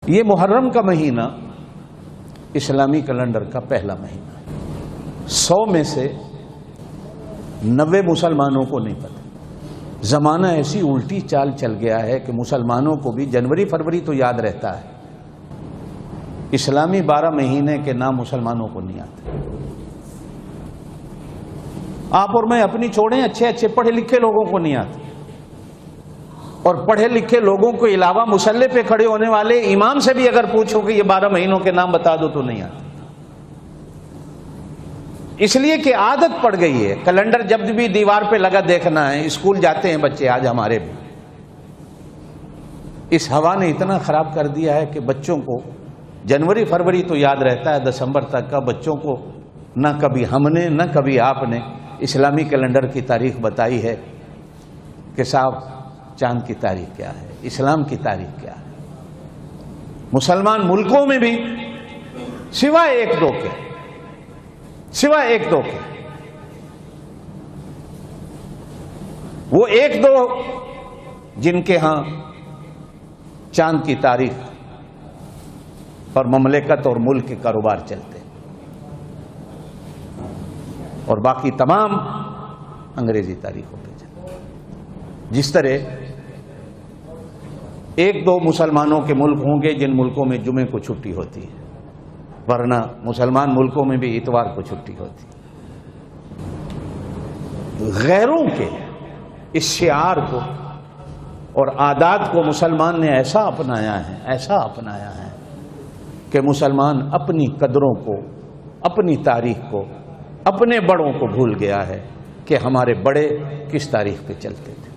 یہ محرم کا مہینہ اسلامی کیلنڈر کا پہلا مہینہ ہے۔ 100 میں سے 90 مسلمانوں کو نہیں پتہ۔ زمانہ ایسی الٹی چال چل گیا ہے کہ مسلمانوں کو بھی جنوری فروری تو یاد رہتا ہے، اسلامی 12 مہینے کے نام مسلمانوں کو نہیں آتے۔ آپ اور میں اپنی چھوڑیں، اچھے پڑھے لکھے لوگوں کو نہیں آتے، اور پڑھے لکھے لوگوں کو علاوہ مصلی پہ کھڑے ہونے والے امام سے بھی اگر پوچھو کہ یہ 12 مہینوں کے نام بتا دو تو نہیں آتے، اس لیے کہ عادت پڑ گئی ہے۔ کیلنڈر جب بھی دیوار پہ لگا دیکھنا ہے، اسکول جاتے ہیں بچے، آج ہمارے بھی اس ہوا نے اتنا خراب کر دیا ہے کہ بچوں کو جنوری فروری تو یاد رہتا ہے، دسمبر تک کا بچوں کو نہ کبھی ہم نے نہ کبھی آپ نے اسلامی کیلنڈر کی تاریخ بتائی ہے کہ صاحب چاند کی تاریخ کیا ہے، اسلام کی تاریخ کیا ہے۔ مسلمان ملکوں میں بھی سوائے ایک دو کے وہ ایک دو جن کے ہاں چاند کی تاریخ اور مملکت اور ملک کے کاروبار چلتے، اور باقی تمام انگریزی تاریخوں پہ چلتے۔ جس طرح ایک دو مسلمانوں کے ملک ہوں گے جن ملکوں میں جمعے کو چھٹی ہوتی ہے، ورنہ مسلمان ملکوں میں بھی اتوار کو چھٹی ہوتی ہے۔ غیروں کے اس شعار کو اور عادات کو مسلمان نے ایسا اپنایا ہے کہ مسلمان اپنی قدروں کو، اپنی تاریخ کو، اپنے بڑوں کو بھول گیا ہے کہ ہمارے بڑے کس تاریخ پہ چلتے تھے۔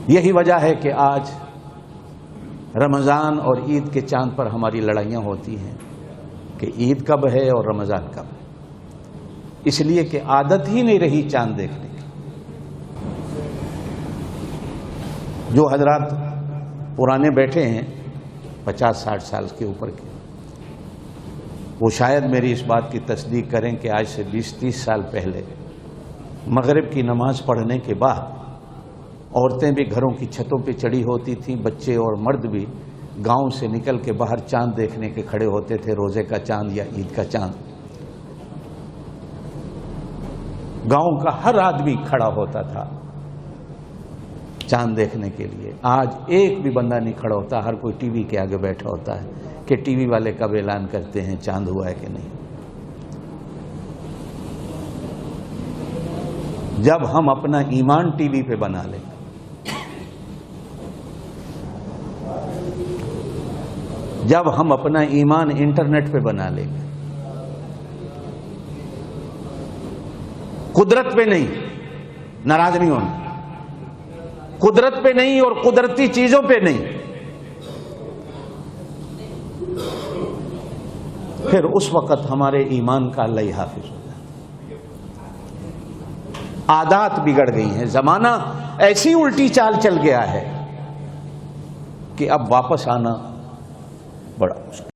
یہی وجہ ہے کہ آج رمضان اور عید کے چاند پر ہماری لڑائیاں ہوتی ہیں کہ عید کب ہے اور رمضان کب ہے، اس لیے کہ عادت ہی نہیں رہی چاند دیکھنے کی۔ جو حضرات پرانے بیٹھے ہیں 50-60 سال کے اوپر کے، وہ شاید میری اس بات کی تصدیق کریں کہ آج سے 20-30 سال پہلے مغرب کی نماز پڑھنے کے بعد عورتیں بھی گھروں کی چھتوں پہ چڑھی ہوتی تھیں، بچے اور مرد بھی گاؤں سے نکل کے باہر چاند دیکھنے کے کھڑے ہوتے تھے، روزے کا چاند یا عید کا چاند۔ گاؤں کا ہر آدمی کھڑا ہوتا تھا چاند دیکھنے کے لیے۔ آج ایک بھی بندہ نہیں کھڑا ہوتا، ہر کوئی ٹی وی کے آگے بیٹھا ہوتا ہے کہ ٹی وی والے کب اعلان کرتے ہیں چاند ہوا ہے کہ نہیں۔ جب ہم اپنا ایمان ٹی وی پہ بنا لیں، جب ہم اپنا ایمان انٹرنیٹ پہ بنا لیں گے، قدرت پہ نہیں، ناراض نہیں ہونا، قدرت پہ نہیں اور قدرتی چیزوں پہ نہیں، پھر اس وقت ہمارے ایمان کا اللہ حافظ ہوگا۔ عادات بگڑ گئی ہیں، زمانہ ایسی الٹی چال چل گیا ہے کہ اب واپس آنا بڑا مشکل۔